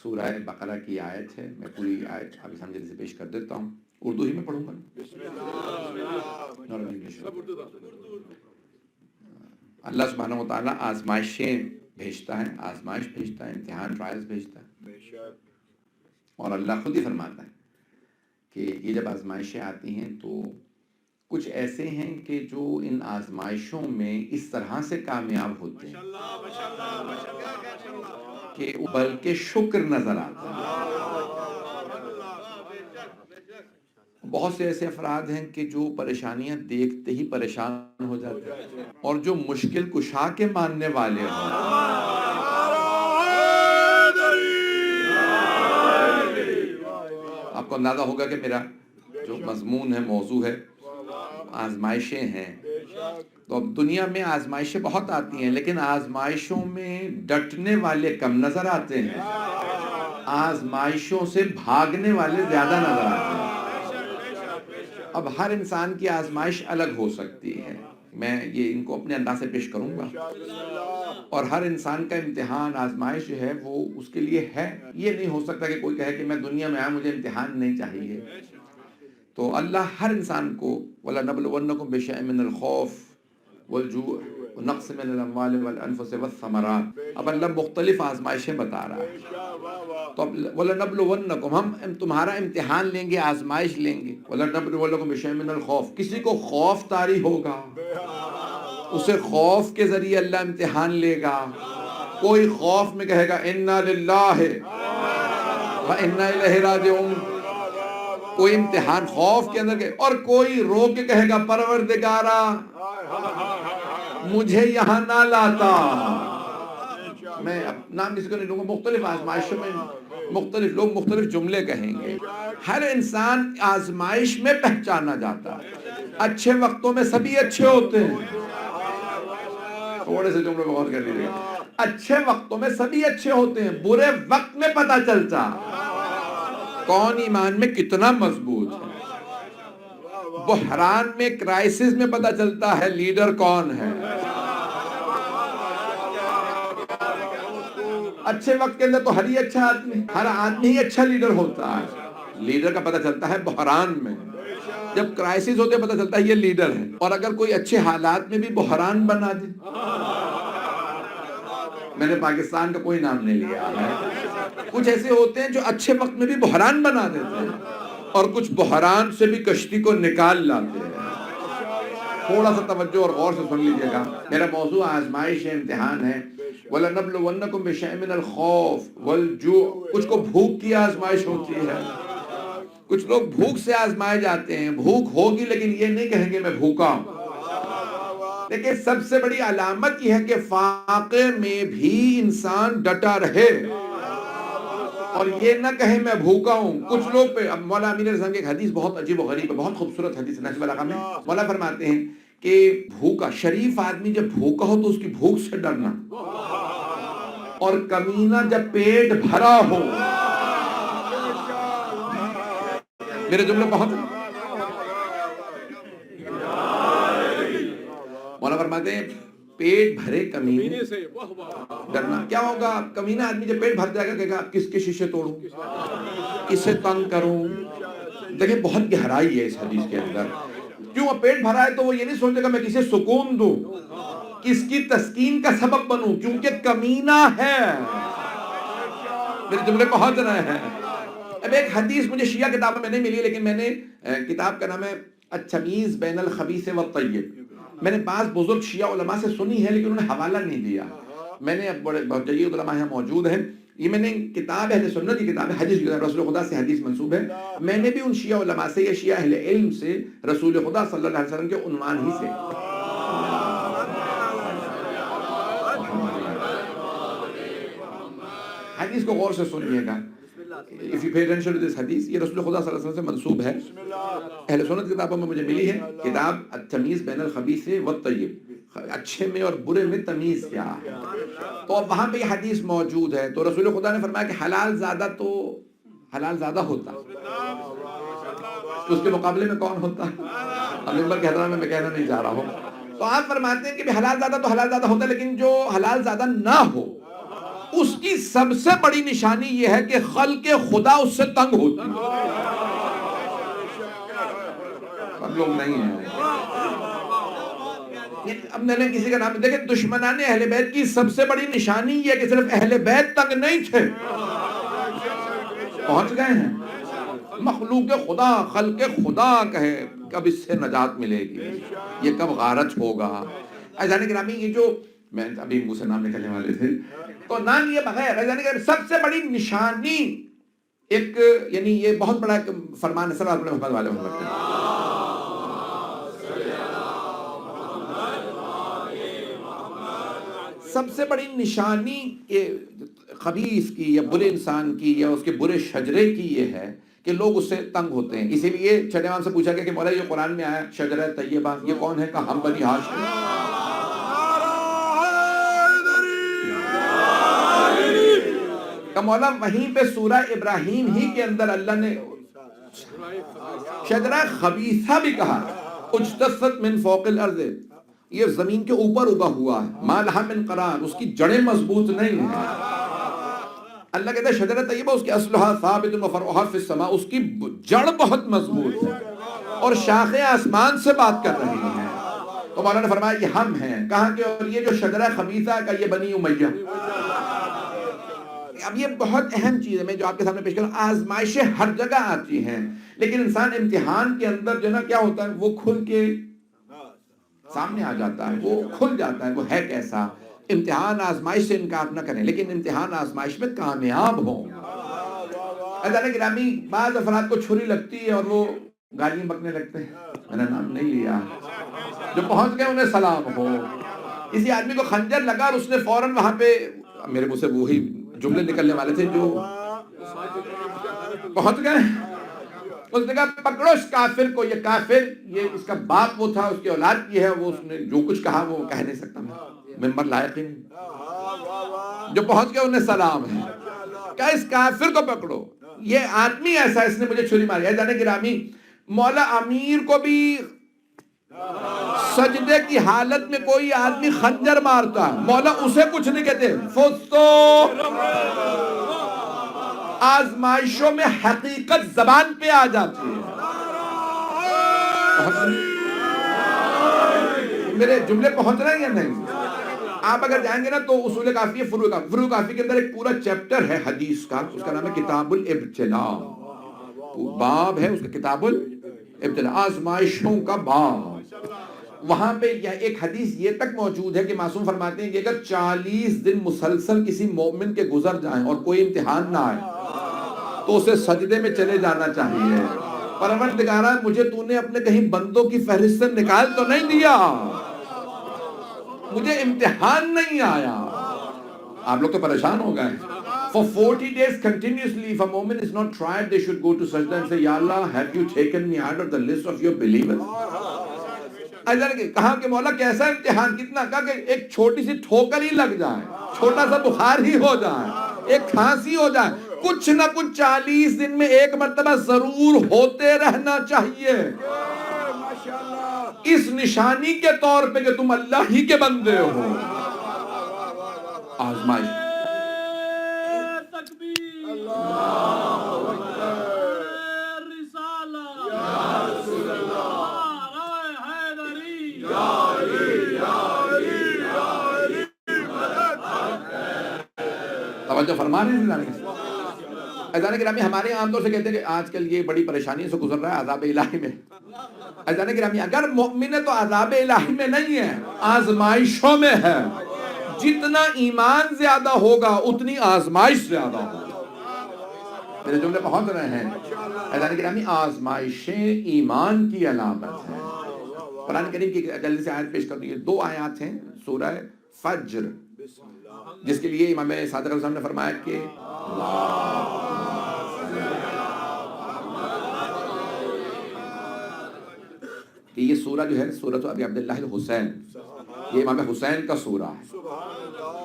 سورہ بقرہ کی آیت ہے، میں پوری آیت ابھی سمجھنے سے پیش کر دیتا ہوں، اردو ہی میں پڑھوں گا۔ اللہ سبحانہ و تعالیٰ آزمائشیں بھیجتا ہے، آزمائش بھیجتا ہے، امتحان ٹرائلز بھیجتا ہے، اور اللہ خود ہی فرماتا ہے کہ یہ جب آزمائشیں آتی ہیں تو کچھ ایسے ہیں کہ جو ان آزمائشوں میں اس طرح سے کامیاب ہوتے ہیں کہ بلکہ شکر نظر آتا ہے۔ بہت سے ایسے افراد ہیں کہ جو پریشانیاں دیکھتے ہی پریشان ہو جاتے ہیں، اور جو مشکل کشا کے ماننے والے ہوں، آپ کو اندازہ ہوگا کہ میرا جو مضمون ہے، موضوع ہے، آزمائشیں ہیں۔ تو اب دنیا میں آزمائشیں بہت آتی ہیں، لیکن آزمائشوں میں ڈٹنے والے کم نظر آتے ہیں، آزمائشوں سے بھاگنے والے زیادہ نظر آتے ہیں۔ اب ہر انسان کی آزمائش الگ ہو سکتی ہے، میں یہ ان کو اپنے انداز سے پیش کروں گا، اور ہر انسان کا امتحان، آزمائش جو ہے وہ اس کے لیے ہے۔ یہ نہیں ہو سکتا کہ کوئی کہے کہ میں دنیا میں آیا مجھے امتحان نہیں چاہیے۔ تو اللہ ہر انسان کو وَلَنَبْلُوَنَّكُمْ بِشَيْءٍ مِّنَ الْخَوْفِ وَالْجُوعِ وَنَقْصٍ مِّنَ الْأَمْوَالِ وَالْأَنفُسِ وَالثَّمَرَاتِ۔ اب اللہ مختلف آزمائشیں بتا رہا ہے، تو اب وَلَنَبْلُوَنَّكُمْ، ہم تمہارا امتحان لیں گے، آزمائش لیں گے۔ وَلَنَبْلُوَنَّكُمْ بِشَيْءٍ مِّنَ الْخَوْفِ، کسی کو خوف طاری ہوگا، اسے خوف کے ذریعے اللہ امتحان لے گا۔ کوئی خوف میں کہے گا اِنَّا لِلَّهِ وَإِنَّا إِلَيْهِ رَاجِعُونَ، کوئی امتحان خوف کے اندر، اور کوئی رو کے کہے گا پروردگارا مجھے یہاں نہ لاتا۔ میں اب نام کسی کو نہیں لوں گا، مختلف آزمائشوں میں مختلف لوگ مختلف جملے کہیں گے۔ ہر انسان آزمائش میں پہچانا جاتا ہے۔ اچھے وقتوں میں سبھی اچھے ہوتے ہیں، تھوڑے سے جملے میں غور کر لیجیے گا۔ اچھے وقتوں میں سبھی اچھے ہوتے ہیں، برے وقت میں پتہ چلتا کون ایمان میں کتنا مضبوط ہے۔ بحران میں، کرائسس میں پتہ چلتا ہے لیڈر کون ہے۔ اچھے وقت کے اندر تو ہر آدمی ہی اچھا لیڈر ہوتا ہے۔ لیڈر کا پتہ چلتا ہے بحران میں، جب کرائسس ہوتے پتہ چلتا ہے یہ لیڈر ہے۔ اور اگر کوئی اچھے حالات میں بھی بحران بنا دے، میں نے پاکستان کا کوئی نام نہیں لیا ہے، کچھ ایسے ہوتے ہیں جو اچھے وقت میں بھی بحران بنا دیتے ہیں، اور کچھ بحران سے بھی کشتی کو نکال لاتے ہیں۔ تھوڑا سا توجہ اور غور سے سن لیجیے گا، میرا موضوع آزمائش ہے، امتحان ہے۔ وَلَنَبْلُوَنَّكُمْ بِشَيْءٍ مِّنَ الْخَوْفِ وَالْجُوعِ، کچھ کو بھوک کی آزمائش ہوتی ہے، کچھ لوگ بھوک سے آزمائے جاتے ہیں۔ بھوک ہوگی لیکن یہ نہیں کہیں گے میں بھوکا ہوں۔ لیکن سب سے بڑی علامت یہ ہے کہ فاقے میں بھی انسان ڈٹا رہے اور یہ نہ کہے میں بھوکا ہوں۔ کچھ لوگ پہ، اب مولا امین الحسن کی ایک حدیث بہت عجیب و غریب ہے، بہت خوبصورت حدیث نجم العلاقہ میں مولا فرماتے ہیں کہ بھوکا، شریف آدمی جب بھوکا ہو تو اس کی بھوک سے ڈرنا، اور کمینہ جب پیٹ بھرا ہو۔ میرے جملے بہت ہیں۔ مولا فرماتے ہیں پیٹ بھرے کمینے سے ڈرنا۔ کیا ہوگا؟ کمینہ آدمی جب پیٹ بھر جائے گا کہے گا کس کے شیشے توڑوں، کسے تنگ کروں۔ دیکھیں بہت گہرائی ہے اس حدیث کے اندر۔ کیوں؟ پیٹ بھرا ہے تو وہ یہ نہیں سوچے گا میں کسے سکون دوں، کس کی تسکین کا سبب بنوں، کیونکہ کمینہ ہے۔ میرے جملے پہنچ رہے ہیں۔ اب ایک حدیث مجھے شیعہ کتابوں میں نہیں ملی، لیکن میں نے کتاب کا نام ہے التمییز بین الخبیث والطیب، میں نے بعض بزرگ شیعہ علماء سے سنی ہے لیکن انہیں حوالہ نہیں دیا۔ میں نے بڑے بہت جید علماء یہاں موجود ہیں، یہ میں نے کتاب اہل سنت کی کتاب ہے، حدیث کی رسول خدا سے حدیث منسوب ہے۔ میں نے بھی ان شیعہ علماء سے یا شیعہ اہل علم سے رسول خدا صلی اللہ علیہ وسلم کے عنوان ہی سے، حدیث کو غور سے سنیے گا۔ If you pay attention to this حدیث، یہ رسول خدا صلی اللہ علیہ وسلم سے منسوب ہے، اہل سنت کتابوں میں مجھے ملی ہے کتاب التمییز بین الخبیث والطیب، اچھے میں اور برے میں تمیز کیا ہے۔ تو اب وہاں پہ یہ حدیث موجود ہے، تو رسول خدا نے فرمایا کہ حلال زیادہ تو حلال زیادہ ہوتا، اس کے مقابلے میں کون ہوتا؟ اب نمبر کے حضرات میں کہنا نہیں چاہ رہا ہوں۔ تو آپ فرماتے ہیں کہ حلال زیادہ تو حلال زیادہ ہوتا ہے، لیکن جو حلال زیادہ نہ ہو اس کی سب سے بڑی نشانی یہ ہے کہ خلق خدا اس سے تنگ ہوتی ہے. اب لوگ نہیں ہیں. اب میں نے کسی کا نام دیکھیں, دشمنان اہل بیت کی سب سے بڑی نشانی یہ کہ صرف اہل بیت تنگ نہیں تھے, پہنچ گئے ہیں. مخلوق خدا, خلق خدا کہے کب اس سے نجات ملے گی, یہ کب غارت ہوگا. عزیزان گرامی, یہ جو میں ابھی منہ سے نام نکلنے والے تھے, تو نام یہ بغیر عزیزان گرامی سب سے بڑی نشانی ایک, یعنی یہ بہت بڑا فرمان ہے صلی اللہ علیہ محمد والے محمد. سب سے بڑی نشانی خبیث کی یا برے انسان کی یا اس کے برے شجرے کی یہ ہے کہ لوگ اس سے تنگ ہوتے ہیں. اسی لیے چھٹے امام سے پوچھا گیا کہ مولا یہ قرآن میں آیا شجرہ طیبہ, یہ کون ہے؟ کہا ہم بنی ہاشم. کہ مولا وہیں پہ سورہ ابراہیم ہی کے اندر اللہ نے شجرہ خبیثہ بھی کہا, اجتثت من فوق الارض, یہ زمین کے اوپر اگا ہوا ہے, ما لہا من قرار, اس کی جڑیں مضبوط نہیں ہیں. اللہ کہتا ہے شجرہ طیبہ اس کی اصلھا ثابت و فرعھا فی السماء, اس کی جڑ بہت مضبوط ہے اور شاخیں آسمان سے بات کر رہی ہیں. تو مولانا نے فرمایا یہ ہم ہیں. کہاں کہ اور یہ جو شجرہ خبیثہ کا یہ بنی امیہ. اب یہ بہت اہم چیز ہے میں جو آپ کے سامنے پیش کروں. آزمائشیں ہر جگہ آتی ہیں, لیکن انسان امتحان کے اندر جو نا کیا ہوتا ہے وہ کھل کے سامنے آ جاتا ہے, وہ کھل جاتا ہے وہ ہے کیسا. امتحان آزمائش سے انکار نہ کریں, لیکن امتحان آزمائش میں کامیاب ہوں. عزیزان گرامی, بعض افراد کو چھری لگتی ہے اور وہ گالیاں بکنے لگتے ہیں, میں نے نام نہیں لیا, جو پہنچ گئے انہیں سلام ہو. کسی آدمی کو خنجر لگا اور اس نے فوراً وہاں پہ, میرے منہ سے وہی جملے نکلنے والے تھے جو پہنچ گئے, اس نے کہا پکڑو اس کافر کو, یہ کافر, یہ اس کا باپ وہ تھا, اس کی اولاد کی ہے, وہ اس نے جو کچھ کہا وہ کہہ نہیں سکتا, ممبر لائق ہی نہیں. جو پہنچ گئے انہیں سلام ہے. کہا اس کافر کو پکڑو, یہ آدمی ایسا, اس نے مجھے چھری ماری. جانے گرامی, مولا امیر کو بھی سجدے کی حالت میں کوئی آدمی خنجر مارتا ہے, مولا اسے کچھ نہیں کہتے. فستو آزمائشوں میں حقیقت زبان پہ آ جاتی ہے. میرے جملے پہنچ رہے ہیں یا نہیں؟ آپ اگر جائیں گے نا تو اصول کافی ہے, فروع کافی کے اندر ایک پورا چیپٹر ہے حدیث کا, اس کا نام ہے کتاب الابتلاء. باب ہے اس کا کتاب الابتلاء, آزمائشوں کا باب. وہاں پہ ایک حدیث یہ تک موجود ہے کہ معصوم فرماتے ہیں کہ اگر 40 دن مسلسل کسی مومن کے گزر جائیں اور کوئی امتحان نہ آئے تو اسے سجدے میں چلے جانا چاہیے. پروردگارا مجھے تو نے اپنے کہیں بندوں کی فہرست سے نکال تو نہیں دیا, مجھے امتحان نہیں آیا. آپ لوگ تو پریشان ہو گئے. For 40 days continuously, if a moment is not tried, they should go to sajda and say, Ya Allah, have you taken me out of the list of your believers? کہا کہ مولا کیسا امتحان, کتنا, کہا کہ ایک چھوٹی سی ٹھوکر ہی لگ جائے, چھوٹا سا بخار ہی ہو جائے, ایک کھانسی ہو جائے, کچھ نہ کچھ 40 دن میں ایک مرتبہ ضرور ہوتے رہنا چاہیے. اس نشانی کے طور پہ کہ تم اللہ ہی کے بندے ہو. آزمائش. توجہ فرما رہے ہیں عزیزان گرامی. ہمارے عام طور سے کہتے ہیں کہ آج کل یہ بڑی پریشانی سے گزر رہا ہے عذاب الہی میں. عزیزان گرامی, اگر مومن ہے تو عذاب الہی میں نہیں ہے, آزمائشوں میں ہے. جتنا ایمان زیادہ ہوگا اتنی آزمائش زیادہ ہوگا. میرے جملے پہنچ رہے ہیں عزیزان گرامی. آزمائشیں ایمان کی علامت ہیں. قرآن کریم کی جلدی سے آیت پیش کر دوں. یہ 2 آیات ہیں سورہ فجر, جس کے لیے امام صادق علیہ السلام نے فرمایا کہ یہ سورہ جو ہے سورۃ ابی عبداللہ الحسین, یہ امام حسین کا سورہ ہے.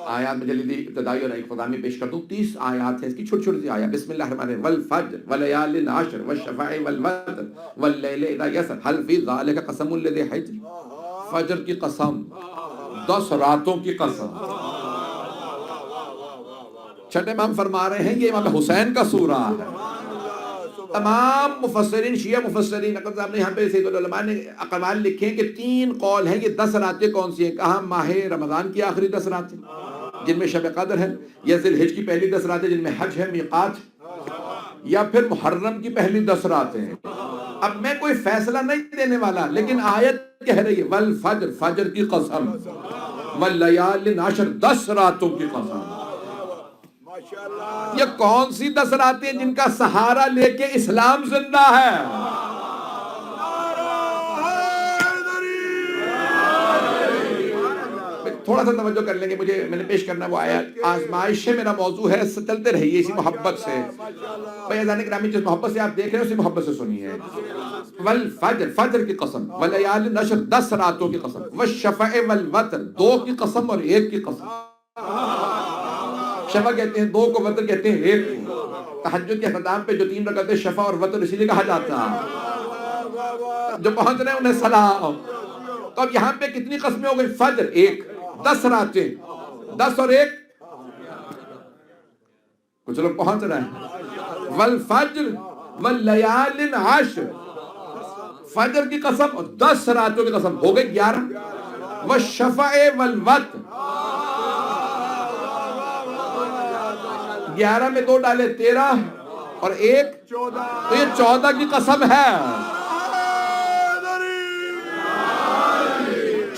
آیات میں جلدی ابتدائی اور اختتامی پیش کر دوں. 30 آیات ہیں اس کی, چھوٹی چھوٹی سی آیات. بسم اللہ الرحمن الرحیم. والفجر وليال عشر والشفع والوتر واللیل اذا یسر هل فی ذلک قسم لذی حجر. فجر کی قسم, 10 راتوں کی قسم. چھٹے امام فرما رہے ہیں یہ امام حسین کا سورہ ہے. تمام مفسرین، شیعہ مفسرین، اقدام صاحب نے یہاں پہ سید العلماء نے اقوال لکھے ہیں کہ 3 قول ہیں. یہ 10 راتیں کون سی ہیں؟ کہاں ماہ رمضان کی آخری 10 راتیں جن میں شب قدر ہے، یا ذی الحج کی پہلی 10 راتیں جن میں حج ہے، میقات، یا پھر محرم کی پہلی 10 راتیں. اب میں کوئی فیصلہ نہیں دینے والا، لیکن آیت کہہ رہی ہے والفجر، فجر کی قسم، واللیال عشر، 10 راتوں کی قسم. یہ کون سی 10 راتیں جن کا سہارا لے کے اسلام زندہ ہے؟ تھوڑا سا توجہ کر لیں گے، میں نے پیش کرنا وہ آیات. آزمائش میرا موضوع ہے، چلتے رہیے اسی محبت سے. بھائی اذان گرامی جس محبت سے آپ دیکھ رہے ہیں اسی محبت سے سنیے. والفجر، فجر کی قسم، ولیال عشر، 10 راتوں کی قسم، والشفع والوتر، 2 کی قسم اور 1 کی قسم. شفع کہتے ہیں 2 کو، وتر کہتے ہیں 1 کو. تہجد کے اختتام پہ جو 3 رکعتیں شفع اور وتر اسی لیے کہا جاتا ہے. جو پہنچ رہے ہیں انہیں سلام. تو اب یہاں پہ کتنی قسمیں ہو گئی؟ فجر 1، 10 راتیں، 10 اور 1، کچھ لوگ پہنچ رہے ہیں. والفجر واللیال عشر، فجر کی قسم اور 10 راتوں کی قسم، ہو گئی 11. والشفع والوتر، 11 میں 2 ڈالے 13 اور 1 تو یہ 14 کی قسم ہے.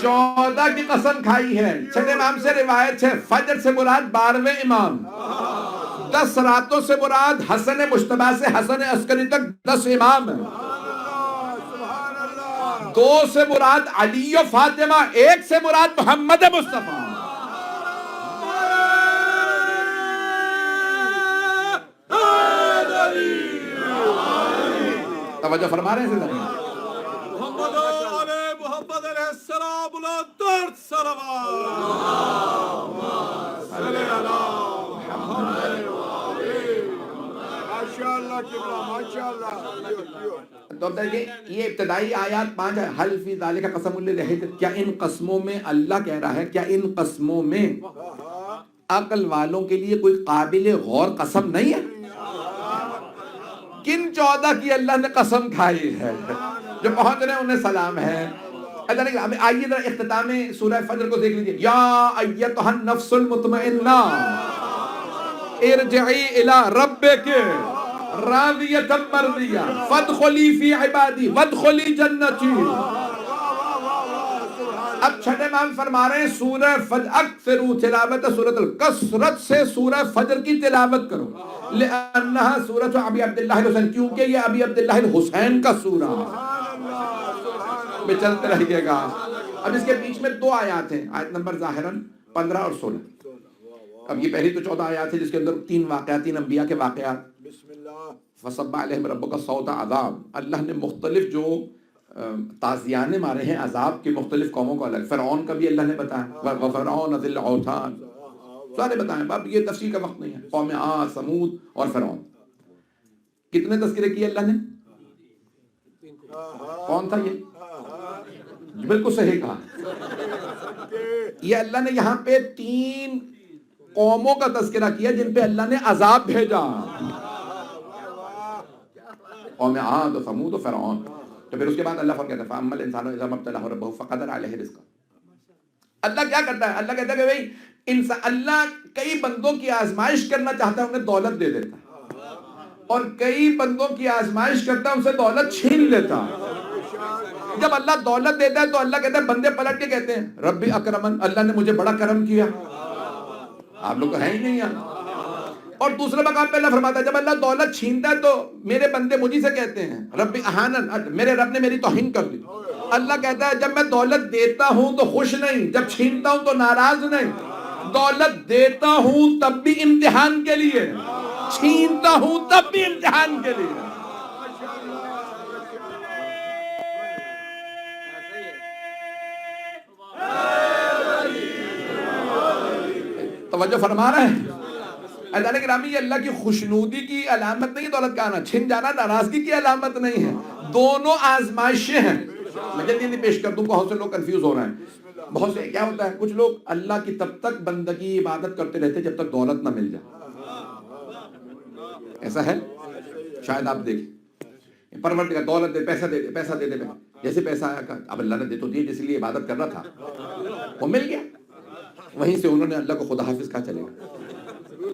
14 کی قسم کھائی ہے. چھٹے امام سے روایت ہے فجر سے مراد 12ویں امام، 10 راتوں سے مراد حسن مجتبیٰ سے حسن عسکری تک 10 امام ہیں. 2 سے مراد علی و فاطمہ، 1 سے مراد محمد مصطفیٰ. توجہ فرما رہے ہیں سیدھا محمد علیہ محمد علیہ السلام بلند تر صلوات. صلی اللہ محمد ماشاءاللہ قبلہ ماشاءاللہ. تو دیکھیں یہ ابتدائی آیات 5 ہے. حل فی ذالک قسم للذی، کیا ان قسموں میں، اللہ کہہ رہا ہے کیا ان قسموں میں عقل والوں کے لیے کوئی قابل غور قسم نہیں ہے؟ کن 14 کی اللہ نے قسم کھائی ہے؟ جو پہنچ رہے ہیں انہیں سلام ہے. آئیے ذرا اختتام سورہ فجر کو دیکھ لیجیے. یا ایتھا النفس المطمئنہ ارجعی الی ربک راضیۃ مرضیہ فادخلی فی عبادی وادخلی جنتی. اب چھٹے امام فرما رہے ہیں سورہ فجر اکثروا تلاوت سورۃ کثرت سے سورہ فجر کی تلاوت کرو، لأنہا سورۃ ابی عبداللہ الحسین، کیونکہ یہ ابی عبداللہ الحسین کا سورہ میں چلتے رہیے گا. اب اس کے بیچ میں 2 آیات ہیں، آیت نمبر ظاہراً 15 اور 16. اب یہ پہلی تو 14 آیات ہے جس کے اندر 3 واقعات، 3 انبیاء کے واقعات. فصب علیہم ربک صوت عذاب، اللہ نے مختلف جو تازیانے مارے ہیں عذاب کے مختلف قوموں کو الگ. فرعون کا بھی اللہ نے بتایا، وفرعون ذی الاوتاد، سارے بتائیں. اب یہ تفصیل کا وقت نہیں ہے. قوم عاد، ثمود اور فرعون، کتنے تذکرے کیے اللہ نے؟ کون تھا یہ؟ بالکل صحیح کہا. یہ اللہ نے یہاں پہ 3 قوموں کا تذکرہ کیا جن پہ اللہ نے عذاب بھیجا، قوم عاد و ثمود و فرعون. تو پھر اس کے بعد اللہ فرماتا ہے فَأَمَّا الْإِنسَانُ إِذَا مَا ابْتَلَاهُ رَبُّهُ فَقَدَرَ عَلَيْهِ رِزْقَهُ. اللہ کیا کرتا ہے؟ اللہ کہتا ہے کہ بھئی اللہ کئی بندوں کی آزمائش کرنا چاہتا ہے، انہیں دولت دے دیتا ہے، اور کئی بندوں کی آزمائش کرتا ہے، ان سے دولت چھین لیتا ہے. جب اللہ دولت دیتا ہے تو اللہ کہتا ہے، بندے پلٹ کے کہتے ہیں ربی اکرمن، اللہ نے مجھے بڑا کرم کیا. آپ لوگ تو ہیں ہی نہیں یہاں. اور دوسرے مقام پہ اللہ فرماتا ہے جب اللہ دولت چھینتا ہے تو میرے بندے مجھے سے کہتے ہیں ربی احانن، میرے رب نے میری توہین کر دی. اللہ کہتا ہے جب میں دولت دیتا ہوں تو خوش نہیں، جب چھینتا ہوں تو ناراض نہیں. دولت دیتا ہوں تب بھی امتحان کے لیے، چھینتا ہوں تب بھی امتحان کے لیے. توجہ فرما رہے ہیں اللہ گرامی. یہ اللہ کی خوشنودی کی علامت نہیں دولت کا آنا، چھن جانا ناراضگی کی علامت نہیں ہے. دونوں آزمائشیں ہیں. میں جلدی پیش کر دوں، بہت سے لوگ کنفیوز ہو رہے ہیں. بہت سے کیا ہوتا ہے، کچھ لوگ اللہ کی تب تک بندگی عبادت کرتے رہتے جب تک دولت نہ مل جائے. ایسا ہے شاید آپ دیکھیں پروردگار دولت دے پیسہ دے دے پیسہ دے دے جیسے پیسہ آیا اب اللہ نے دے تو دیے جس لیے عبادت کر رہا تھا وہ مل گیا وہیں سے انہوں نے اللہ کو خدا حافظ کہا چلے گا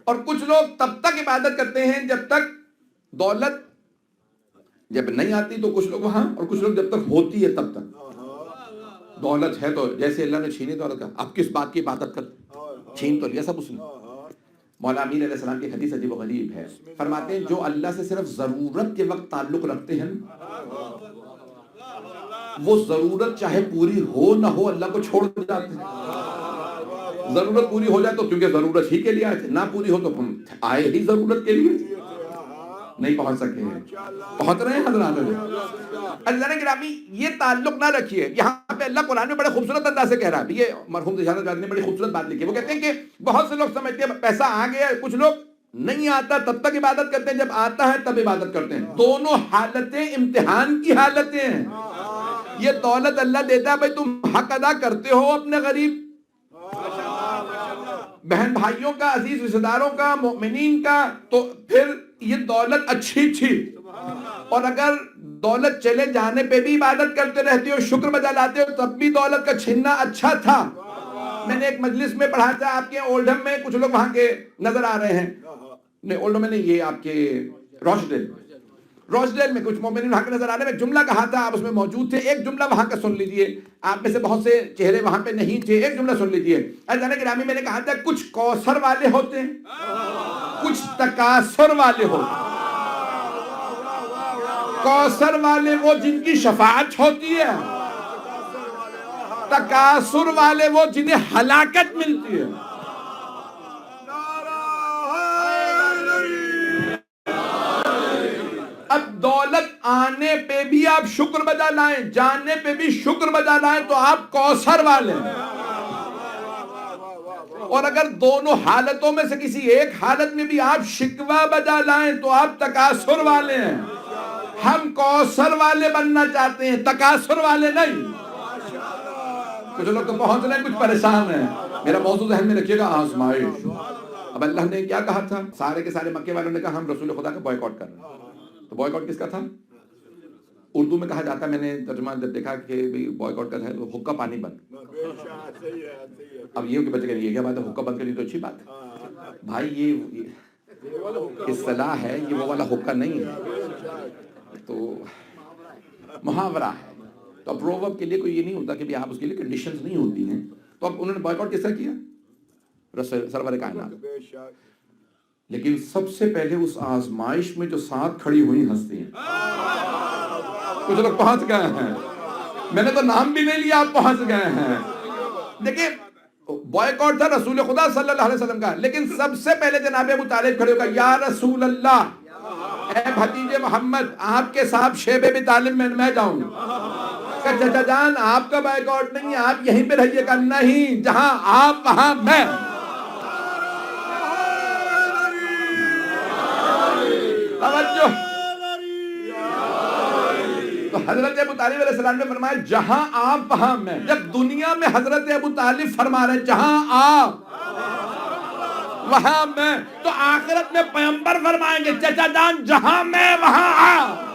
اور کچھ لوگ تب تک عبادت کرتے ہیں جب تک دولت جب نہیں آتی تو کچھ لوگ وہاں اور کچھ لوگ جب تک ہوتی ہے تب تک دولت ہے تو جیسے اللہ نے چھینی دولت کا اب کس بات کی عبادت کر چھین تو لیا سب اس نے مولا امین علیہ السلام کی حدیث عجیب و غریب ہے فرماتے ہیں جو اللہ سے صرف ضرورت کے وقت تعلق رکھتے ہیں وہ ضرورت چاہے پوری ہو نہ ہو اللہ کو چھوڑ جاتے ہیں ضرورت پوری ہو جائے تو کیونکہ ضرورت ہی کے لیے آئے تھے نہ پوری ہو تو آئے ہی ضرورت کے لیے نہیں پہنچ سکے ہیں پہنچ رہے ہیں حضرات اللہ نے گرامی یہ تعلق نہ رکھیے یہاں پہ اللہ قرآن میں بڑے خوبصورت انداز سے کہہ رہا ہے یہ مرحوم ذیشان نے بڑی خوبصورت بات لکھی ہے وہ کہتے ہیں کہ بہت سے لوگ سمجھتے ہیں پیسہ آ گیا کچھ لوگ نہیں آتا تب تک عبادت کرتے ہیں جب آتا ہے تب عبادت کرتے ہیں دونوں حالتیں امتحان کی حالتیں ہیں یہ دولت اللہ دیتا ہے بھائی تم حق ادا کرتے ہو اپنے غریب بہن بھائیوں کا عزیز رشتہ داروں کا مؤمنین کا تو پھر یہ دولت اچھی تھی اور اگر دولت چلے جانے پہ بھی عبادت کرتے رہتے ہو شکر بجا لاتے ہو تب بھی دولت کا چھننا اچھا تھا میں نے ایک مجلس میں پڑھا تھا آپ کے اولڈم میں کچھ لوگ وہاں کے نظر آ رہے ہیں نہیں اولڈم میں نہیں یہ آپ کے روشڈیل میں کچھ مومنین وہاں کے نظر آ رہے ہیں میں جملہ کہا تھا آپ اس میں موجود تھے ایک جملہ وہاں کا سن لیجئے آپ میں سے بہت سے چہرے وہاں پہ نہیں تھے ایک جملہ سن لیجئے عزیزان گرامی میں نے کہا تھا کچھ کوثر والے ہوتے ہیں کچھ تکاثر والے ہوتے ہیں کوثر والے وہ جن کی شفاعت ہوتی ہے تکاثر والے وہ جنہیں ہلاکت ملتی ہے اب دولت آنے پہ بھی آپ شکر بجا لائیں جانے پہ بھی شکر بجا لائیں تو آپ کوثر والے ہیں اور اگر دونوں حالتوں میں سے کسی ایک حالت میں بھی آپ شکوہ بجا لائیں تو آپ تکاثر والے ہیں ہم کوثر والے بننا چاہتے ہیں تکاثر والے نہیں کچھ لوگ تو پہنچ رہے ہیں کچھ پریشان ہیں میرا موضوع ذہن میں رکھیے گا آزمائش اب اللہ نے کیا کہا تھا سارے کے سارے مکے والوں نے کہا ہم رسول خدا کا بائیکاٹ کر رہے ہیں تو بائیکاٹ کس کا تھا اردو میں کہا جاتا ہے میں نے ترجمہ جب دیکھا کہ بائیکاٹ کا ہے تو حقہ پانی بند اب یہ کہ بچے کہ یہ کیا بات ہے حقہ بند کرنی تو اچھی بات ہے بھائی یہ اصطلاح ہے یہ وہ والا حقہ نہیں ہے تو محاورہ ہے تو اب پروورب کے لیے کوئی یہ نہیں ہوتا کہ آپ اس کے لیے کنڈیشنز نہیں ہوتی ہیں تو اب انہوں نے بائیکاٹ کس طرح کیا سرور کائنات لیکن سب سے پہلے اس آزمائش میں جو ساتھ کھڑی ہوئی ہستی ہیں کچھ لوگ پہنچ گئے ہیں میں نے تو نام بھی نہیں لیا آپ پہنچ گئے ہیں دیکھیں بائیکاٹ تھا رسول خدا صلی اللہ علیہ وسلم کا لیکن سب سے پہلے جناب ابو طالب کھڑے ہو گئے یا رسول اللہ اے بھتیجے محمد آپ کے صاحب شیب ابی طالب میں جاؤں کہ چچا جان آپ کا بائیکاٹ نہیں آپ یہیں پہ رہیے گا نہیں جہاں آپ وہاں میں توجہ تو حضرت ابو طالب علیہ السلام نے فرمایا جہاں آپ وہاں میں جب دنیا میں حضرت ابو طالب فرما رہے جہاں آپ وہاں میں تو آخرت میں پیغمبر فرمائیں گے چچا جان جہاں میں وہاں آپ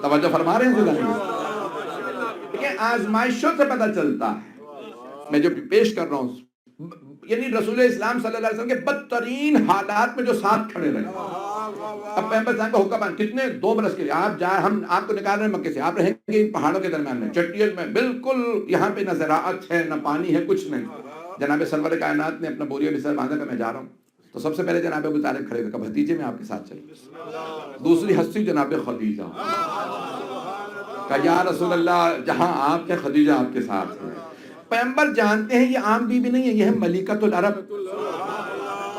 توجہ فرما رہے ہیں لیکن آزمائشوں سے پتہ چلتا ہے میں جو پیش کر رہا ہوں یعنی رسول اسلام صلی اللہ علیہ وسلم کے بدترین حالات میں جو ساتھ کھڑے رہے اب پیغمبر صاحب کا حکم کتنے 2 برس کے لیے آپ جائیں ہم آپ کو نکال رہے ہیں مکے سے آپ رہیں گے ان پہاڑوں کے درمیان میں چٹیل میں بالکل یہاں پہ نہ زراعت ہے نہ پانی ہے کچھ نہیں جناب سرور کائنات نے اپنا بوریا بستر باندھا کہ میں جا رہا ہوں تو سب سے پہلے جناب ابو طالب کھڑے ہوئے بھتیجے میں آپ کے ساتھ چلیں دوسری ہستی جناب خدیجہ کہ یا رسول اللہ جہاں آپ کے خدیجہ آپ کے ساتھ ہیں پیغمبر جانتے ہیں یہ عام بیوی نہیں ہے یہ ہے ملکۃ العرب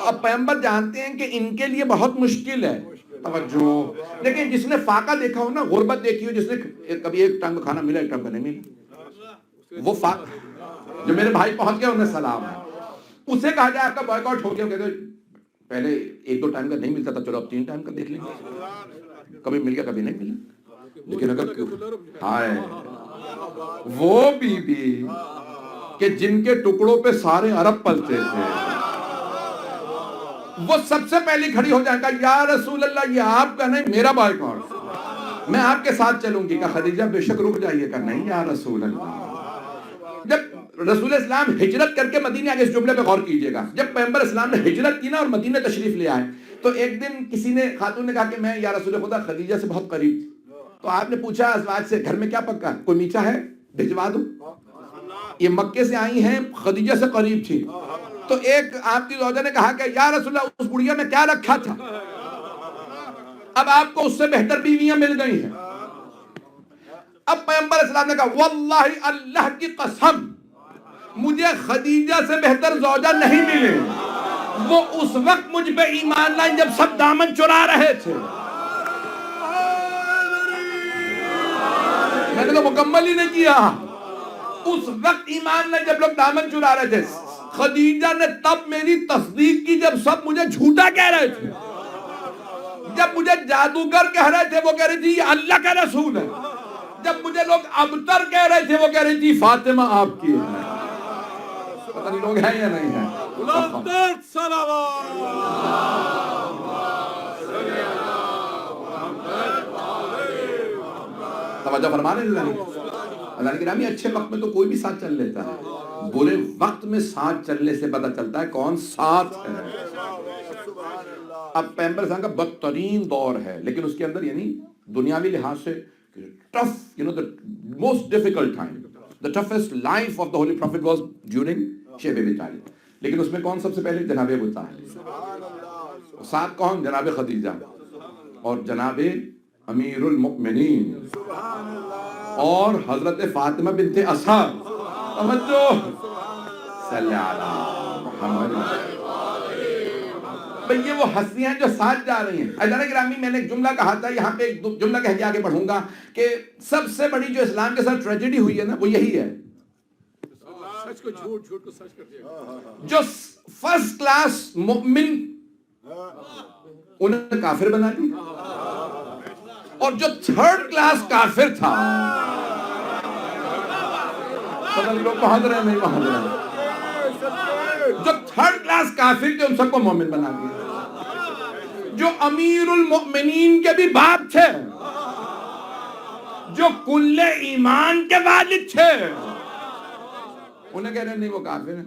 اب پیغمبر جانتے ہیں کہ ان کے لیے بہت مشکل ہے توجہ لیکن جس نے فاقہ دیکھا ہو نا غربت دیکھی ہو جس نے کبھی ایک ٹنگ کھانا ملا ایک ٹنگ نہیں ملا وہ فاقہ جو میرے بھائی پہنچ گئے انہیں سلام ہے اسے کہا جائے آپ کا بائیکاٹ ہو گیا، کہتے پہلے 1-2 ٹائم کا نہیں ملتا تھا، چلو اب 3 ٹائم کا دیکھ لیں گے، کبھی مل گیا کبھی نہیں ملا۔ لیکن اگر ہائے وہ بی بی کہ جن کے ٹکڑوں پہ سارے عرب پلتے تھے، وہ سب سے پہلی کھڑی ہو جائے گا، یا رسول اللہ یہ آپ کا نہیں میرا بائیکاٹ، میں آپ کے ساتھ چلوں گی۔ کہا خدیجہ بے شک رک جائیے، کہا نہیں یا رسول اللہ۔ جب رسول اسلام ہجرت کر کے مدینے آگے، اس جملے پہ غور کیجئے گا، جب پیغمبر اسلام نے ہجرت کی نا اور مدینے تشریف لے آئے، تو ایک دن کسی نے خاتون نے کہا کہ میں یا رسول خدا خدیجہ سے بہت قریب تھی، تو آپ نے پوچھا ازواج سے گھر میں کیا پکا، کوئی میٹھا ہے بھجوا دوں؟ یہ مکے سے آئی ہیں، خدیجہ سے قریب تھی، تو ایک آپ کی زوجہ نے کہا کہ یا رسول اللہ اس بڑھیا میں کیا رکھا تھا، اب آپ کو اس سے بہتر بیویاں مل گئی ہیں۔ اب پیغمبر اسلام نے کہا واللہ اللہ کی قسم مجھے خدیجہ سے بہتر زوجہ نہیں ملے، وہ اس وقت مجھ پہ ایمان لائیں جب سب دامن چرا رہے تھے۔ میں نے تو مکمل ہی نہیں کیا، اس وقت ایمان لائیں جب لوگ دامن چرا رہے تھے۔ خدیجہ نے تب میری تصدیق کی جب سب مجھے جھوٹا کہہ رہے تھے، جب مجھے جادوگر کہہ رہے تھے وہ کہہ رہی تھی یہ اللہ کا رسول ہے، جب مجھے لوگ ابتر کہہ رہے تھے وہ کہہ رہی تھی فاطمہ آپ کی ہے۔ پتہ نہیں لوگ ہیں یا نہیں ہیں۔ بلند تر صلوات۔ توجہ فرمانے اللہ نے گرامی، اچھے وقت میں تو کوئی بھی ساتھ چل لیتا ہے، برے وقت میں ساتھ چلنے سے پتہ چلتا ہے کون ساتھ ہے۔ اب پیغمبر اسلام کا بدترین دور ہے، لیکن اس کے اندر یعنی دنیاوی لحاظ سے tough, the most difficult time, the toughest life of the Holy Prophet was during شیب ابی طالب، لیکن اس میں کون سب سے پہلے جناب ابو طالب، ساتھ کون جناب خدیجہ اور جناب امیر المؤمنین اور حضرت فاطمہ بنت اسد۔ توجہ صلی علی محمد۔ بھئی یہ وہ ہستیاں جو ساتھ جا رہی ہیں۔ عزیزان گرامی میں نے ایک جملہ کہا تھا، یہاں پہ ایک جملہ کہہ کے آگے بڑھوں گا کہ سب سے بڑی جو اسلام کے ساتھ ٹریجڈی ہوئی ہے نا وہ یہی ہے، سچ کو جھوٹ، جھوٹ کو سچ کر دیا۔ جو فرسٹ کلاس مومن انہیں کافر بنا دیا، اور جو تھرڈ کلاس کافر تھا، پتہ نہیں لوگ پہنچ رہے ہیں نہیں پہنچ رہے ہیں، جو تھرڈ کلاس کافر تھے ان سب کو مومن بنا دیا، جو امیر المؤمنین کے بھی باپ تھے، جو کل ایمان کے والد تھے، انہیں کہہ رہے ہیں نہیں وہ کافر ہیں،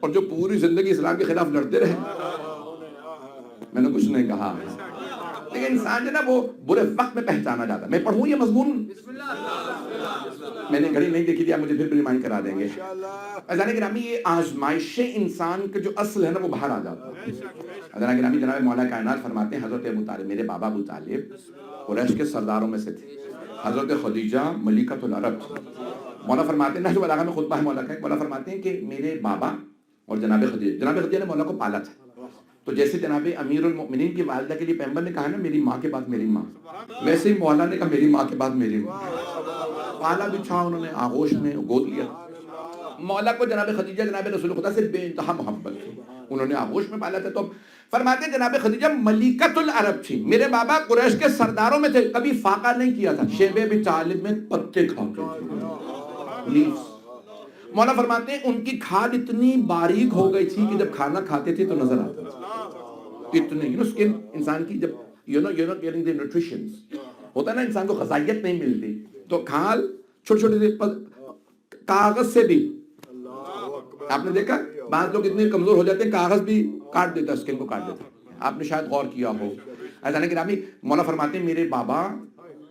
اور جو پوری زندگی اسلام کے خلاف لڑتے رہے۔ میں نے کچھ نہیں کہا، لیکن انسان جو نا وہ برے وقت میں پہچانا جاتا ہے۔ میں پڑھوں یہ مضمون، میں نے گھڑی نہیں دیکھی تھی، آپ مجھے پھر ریمائنڈ کرا دیں گے۔ عزیزان گرامی یہ آزمائش انسان کا جو اصل ہے نا وہ باہر آ جاتا ہے۔ عزیزان گرامی جناب مولا کائنات فرماتے ہیں حضرت ابو طالب، میرے بابا ابو طالب قریش کے سرداروں میں سے تھے، حضرت خدیجہ ملکۃ العرب تھی۔ مولا فرماتے ہیں نہج البلاغہ میں خطبہ ہے مولا کا، مولا فرماتے ہیں کہ میرے بابا اور جناب خدیجہ نے مولا کو پالا تھا، تو جیسے جناب امیر المؤمنین کی والدہ کے لیے پیغمبر نے کہا نا میری ماں کے بعد میری ماں، ویسے ہی مولا نے کہا میری ماں کے بعد میری ماں۔ پالا بچھا انہوں نے آغوش میں گود لیا۔ مولا کو جناب خدیجہ جناب رسول خدا سے بے انتہا محبت تھی، انہوں نے آغوش میں پالا تھا۔ تو فرماتے ہیں جناب خدیجہ ملکۃ العرب تھی، میرے بابا قریش کے سرداروں میں تھے، کبھی فاقہ نہیں کیا تھا، شیب ابی طالب میں پتے کھاتے تھے، لیوز۔ مولا فرماتے ہیں ان کی کھال اتنی باریک ہو گئی تھی کہ جب کھانا کھاتے تھے تو نظر آتا تھا، اتنے سکن انسان کی جب you're not getting the nutrition ہوتا ہے نا، انسان کو غذائیت نہیں ملتی، تو کھال چھوٹے چھوٹے کاغذ سے بھی، آپ نے دیکھا بعض لوگ اتنے کمزور ہو جاتے ہیں کاغذ بھی کاٹ دیتا ہے، اسکن کو کاٹ دیتا ہے، آپ نے شاید غور کیا ہو۔ عزیزان گرامی مولا فرماتے ہیں میرے بابا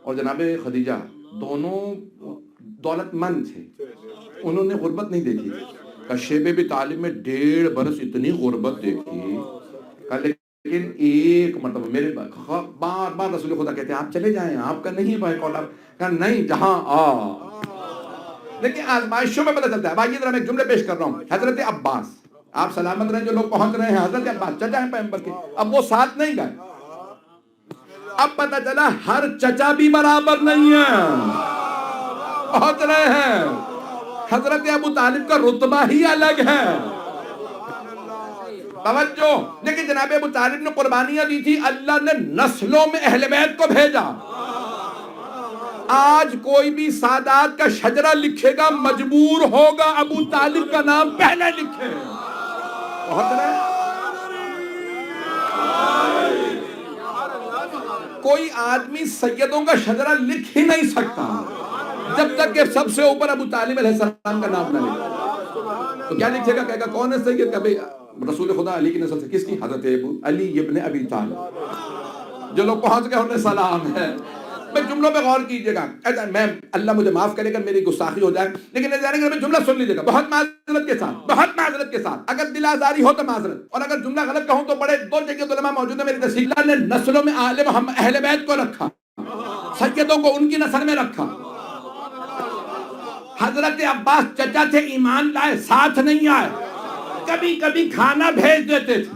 اور جناب خدیجہ دونوں دولت مند تھے، انہوں نے غربت نہیں دیکھی، شیب ابی طالب میں 1.5 برس اتنی غربت دیکھی، لیکن ایک مرتبہ میرے بار بار رسول خدا کہتے ہیں آپ چلے جائیں، آپ کا نہیں بھائی کولا، کہا نہیں جہاں لیکن آزمائشوں میں پتہ چلتا ہے۔ بھائی ذرا میں ایک جملے پیش کر رہا ہوں، حضرت عباس، آپ سلامت رہیں جو لوگ پہنچ رہے ہیں، حضرت عباس چچا ہیں پیغمبر کے، اب وہ ساتھ نہیں گئے، اب پتہ چلا ہر چچا بھی برابر نہیں ہے، پہنچ رہے ہیں، حضرت ابو طالب کا رتبہ ہی الگ ہے، توجہ، لیکن جناب ابو طالب نے قربانیاں دی تھی، اللہ نے نسلوں میں اہل بیت کو بھیجا۔ آج کوئی بھی سادات کا شجرہ لکھے گا مجبور ہوگا ابو طالب کا نام پہلے لکھے۔ بہت رہے، کوئی آدمی سیدوں کا شجرہ لکھ ہی نہیں سکتا جب تک کہ سب سے اوپر ابو طالب علیہ السلام کا نام نہ لکھے۔ تو کیا لکھے گا؟ کہے گا کون ہے سید؟ کہ بھئی رسول خدا علی کی نسل سے، کس کی؟ حضرت ابو علی ابن ابی طالب۔ جو لوگ پہنچ گئے انہیں سلام ہے۔ میں جملوں پہ غور کیجئے گا، میں اللہ مجھے معاف کرے گا میری گستاخی ہو جائے، لیکن میں جملہ سن لیجئے گا بہت معذرت کے ساتھ، بہت معذرت کے ساتھ، اگر دل آزاری ہو تو معذرت، اور اگر جملہ غلط کہوں تو بڑے دو جگہ علماء موجود ہیں میری تصحیح۔ اللہ نے نسلوں میں اہل بیت کو رکھا، سیدوں کو ان کی نسل میں رکھا۔ حضرت عباس چچا تھے، ایمان لائے، ساتھ نہیں آئے، کبھی کبھی کھانا بھیج دیتے تھے۔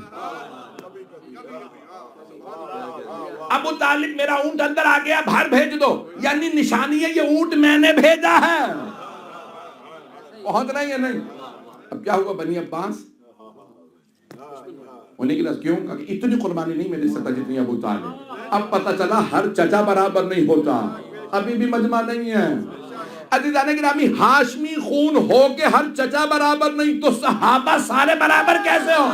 ابو طالب میرا اونٹ اندر آ گیا، باہر بھیج دو، یعنی نشانی ہے یہ اونٹ میں نے بھیجا ہے، پہنچ رہی ہے نہیں۔ اب کیا ہوا؟ بنی عباس انہیں کی کیوں؟ کہ اتنی قربانی نہیں میرے سکتا جتنی ابو طالب۔ اب پتہ چلا ہر چچا برابر نہیں ہوتا، ابھی بھی مجمع نہیں ہے۔ عزیزان گرامی، ہاشمی خون ہو کے ہر چچا برابر نہیں تو صحابہ سارے برابر کیسے ہو؟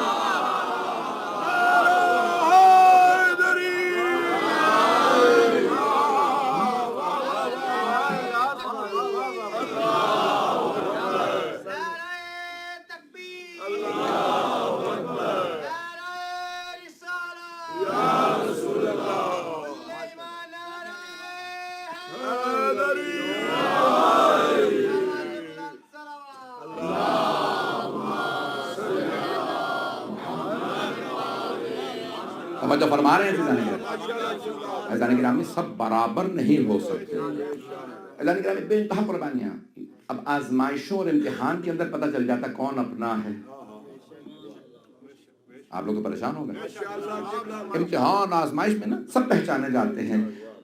توجہ فرما رہے ہیں عزیزان گرامی، سب برابر نہیں ہو سکتے۔ عزیزان گرامی، بے انتہا قربانیاں۔ اب آزمائشوں اور امتحان کے اندر پتہ چل جاتا کون اپنا ہے۔ آپ لوگ تو پریشان ہو گئے۔ امتحان آزمائش میں نا سب پہچانے جاتے ہیں،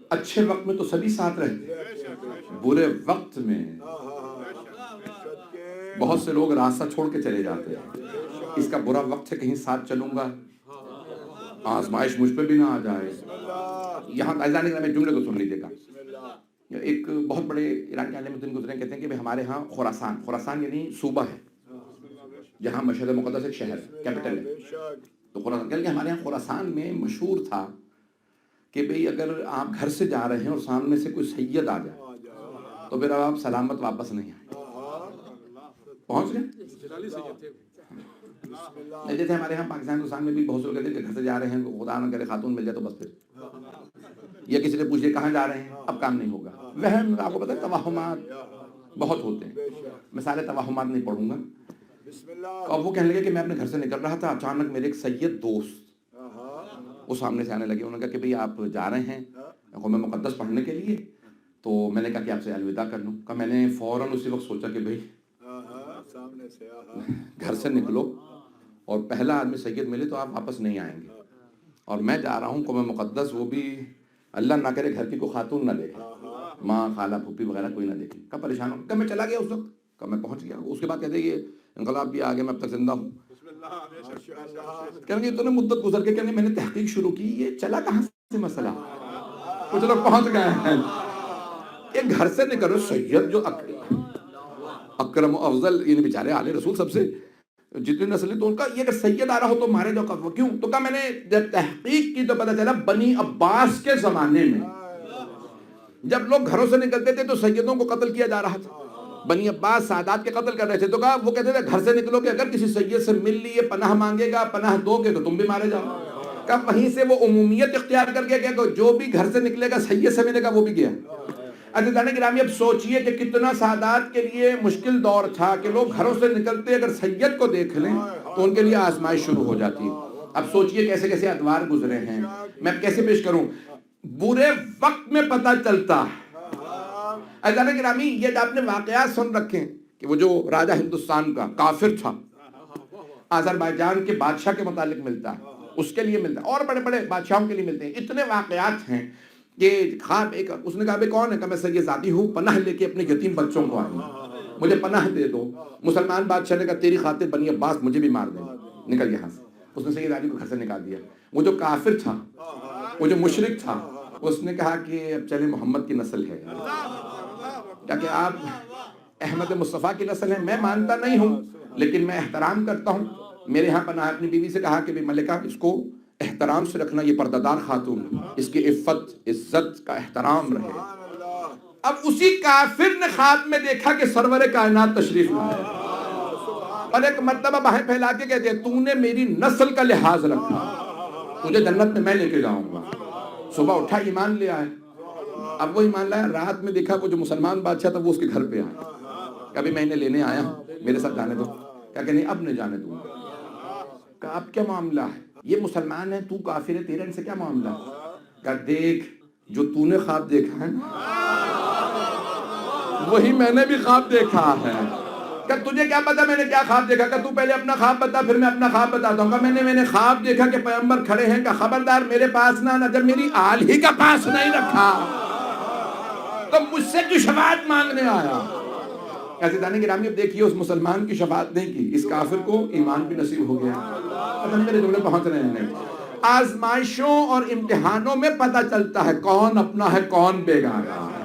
اچھے وقت میں تو سبھی ساتھ رہتے ہیں، برے وقت میں بہت سے لوگ راستہ چھوڑ کے چلے جاتے ہیں۔ اس کا برا وقت ہے کہیں ساتھ چلوں گا، آزمائش مجھ پہ بھی نہ آ جائے۔ یہاں عزیزان گرامی جملے کو سن لیجیے گا۔ ایک بہت بڑے ایران کے عالم دین گزرے، کہتے ہیں کہ ہمارے ہاں خراسان یعنی صوبہ ہے جہاں مشہد مقدس ایک شہر کیپٹل ہے، تو خراسان کہ ہمارے ہاں خراسان میں مشہور تھا کہ بھئی اگر آپ گھر سے جا رہے ہیں اور سامنے سے کوئی سید آ جائے تو پھر آپ سلامت واپس نہیں آئے۔ پہنچ گئے؟ جیسے ہمارے ہاں پاکستان ہندوستان میں بھی بہت سے لوگ کہتے ہیں کہ گھر سے جا رہے ہیں، خدا نہ کرے خاتون مل جائے تو بس پھر، یا کسی نے پوچھ لیا کہاں جا رہے ہیں، اب کام نہیں ہوگا۔ وہم آپ کو پتہ ہے توہمات بہت ہوتے ہیں، میں سارے توہمات نہیں پڑھوں گا۔ اب وہ کہنے لگے کہ میں اپنے گھر سے نکل رہا تھا، اچانک میرے ایک سید دوست وہ سامنے سے آنے لگے، انہوں نے کہا کہ بھئی آپ جا رہے ہیں قوم مقدس پڑھنے کے لیے؟ تو میں نے کہا کہ آپ سے الوداع کر لوں۔ کہ میں نے فوراً اسی وقت سوچا کہ بھئی گھر سے نکلو اور پہلا آدمی سید ملے تو آپ واپس نہیں آئیں گے، اور میں جا رہا ہوں قوم مقدس، وہ بھی اللہ نہ کرے گھر کی کوئی خاتون نہ دیکھے، ماں خالہ پھوپھی وغیرہ کوئی نہ دیکھے۔ کب پریشان ہوں، کب میں چلا گیا اس وقت، کب میں پہنچ گیا۔ اس کے بعد کہتے ہیں یہ انقلاب بھی آگے، میں اب تک زندہ ہوں۔ کہنے اتنے مدت گزر کے، کہنے میں نے تحقیق شروع کی، یہ چلا کہاں سے مسئلہ، کچھ لوگ پہنچ گئے ہیں۔ ایک گھر سے نکلو سید جو اکرم و افضل، یعنی بیچارے آل رسول سب سے جتنی نسلیں، تو ان کا یہ اگر سید آ رہا ہو تو مارے دو قتل کیوں؟ تو کہا میں نے جب تحقیق کی تو پتہ چلا بنی عباس کے زمانے میں جب لوگ گھروں سے نکلتے تھے تو سیدوں کو قتل کیا جا رہا تھا۔ بنی عباس سادات کے قتل کر رہے تھے، تو کہا وہ کہتے تھے گھر سے نکلو کہ اگر کسی سید سے مل لیے پناہ مانگے گا، پناہ دو گے تو تم بھی مارے جاؤ۔ کہا وہیں سے وہ عمومیت اختیار کر کے گیا کہ جو بھی گھر سے نکلے گا سید سے ملے گا وہ بھی گیا۔ عزیزان گرامی، اب سوچئے کہ کتنا سادات کے لیے مشکل دور تھا کہ لوگ گھروں سے نکلتے اگر سید کو دیکھ لیں تو ان کے لیے آزمائش شروع ہو جاتی۔ اب سوچئے کیسے کیسے ادوار گزرے ہیں، میں اب کیسے پیش کروں۔ برے وقت میں پتہ چلتا۔ عزیزان گرامی، یہ آپ نے واقعات سن رکھیں کہ وہ جو راجہ ہندوستان کا کافر تھا، آذربائیجان کے بادشاہ کے متعلق ملتا ہے، اس کے لیے ملتا ہے، اور بڑے بڑے بادشاہوں کے لیے ملتے ہیں۔ اتنے واقعات ہیں کہ خواب ایک، اس نے کہا بھئی کون ہے؟ کہ میں سید ذاتی ہوں، پناہ لے کے اپنے یتیم بچوں کو آئی ہوں، مجھے پناہ دے دو۔ مسلمان بادشاہ نے کہا تیری خاطر بنی عباس مجھے بھی مار دیں۔ نکل یہاں سے. اس نے سید علی کو گھر سے نکال دیا. وہ جو کافر تھا, وہ جو مشرک تھا, اس نے کہا کہ اب چلے محمد کی نسل ہے, کیا کہ آپ احمد مصطفیٰ کی نسل ہیں. میں مانتا نہیں ہوں لیکن میں احترام کرتا ہوں. میرے ہاں پناہ اپنی بیوی سے کہا کہ بھی ملکہ اس کو احترام سے رکھنا, یہ پردہ دار خاتون, اس کی عفت عزت کا احترام رہے. اب اسی کافر نے خواب میں دیکھا کہ سرور کائنات تشریف لائے اور ایک مرتبہ باہیں پھیلا کے کہتے ہیں تو نے میری نسل کا لحاظ رکھا, تجھے جنت میں میں لے کے جاؤں گا. صبح اٹھا ایمان لے آئے. اب وہ ایمان لایا, رات میں دیکھا وہ جو مسلمان بادشاہ تھا وہ اس کے گھر پہ آیا. کبھی میں انہیں لینے آیا ہوں, میرے ساتھ جانے دو. کیا کہ نہیں اب نہیں جانے دوں گا. کہا اب کیا معاملہ ہے, یہ مسلمان ہے تو کافر ہے, تیرے ان سے کیا معاملہ ہے. کہا دیکھ جو تو نے خواب دیکھا ہے وہی میں نے بھی خواب دیکھا ہے. کہ تجھے کیا پتا میں نے کیا خواب دیکھا. کہ تو پہلے اپنا خواب بتا پھر میں اپنا خواب بتاتا ہوں. کہ میں نے خواب دیکھا کہ پیغمبر کھڑے ہیں, کہ خبردار میرے پاس نہ جب میری آل ہی کا پاس نہیں رکھا تو مجھ سے کیوں شفاعت مانگنے آیا. عزیزان گرامی اب دیکھیے اس مسلمان کی شفاعت نہیں کی, اس کافر کو ایمان بھی نصیب ہو گیا. اب ہم میرے جملے پہنچ رہے ہیں. آزمائشوں اور امتحانوں میں پتہ چلتا ہے کون اپنا ہے کون بیگانہ ہے.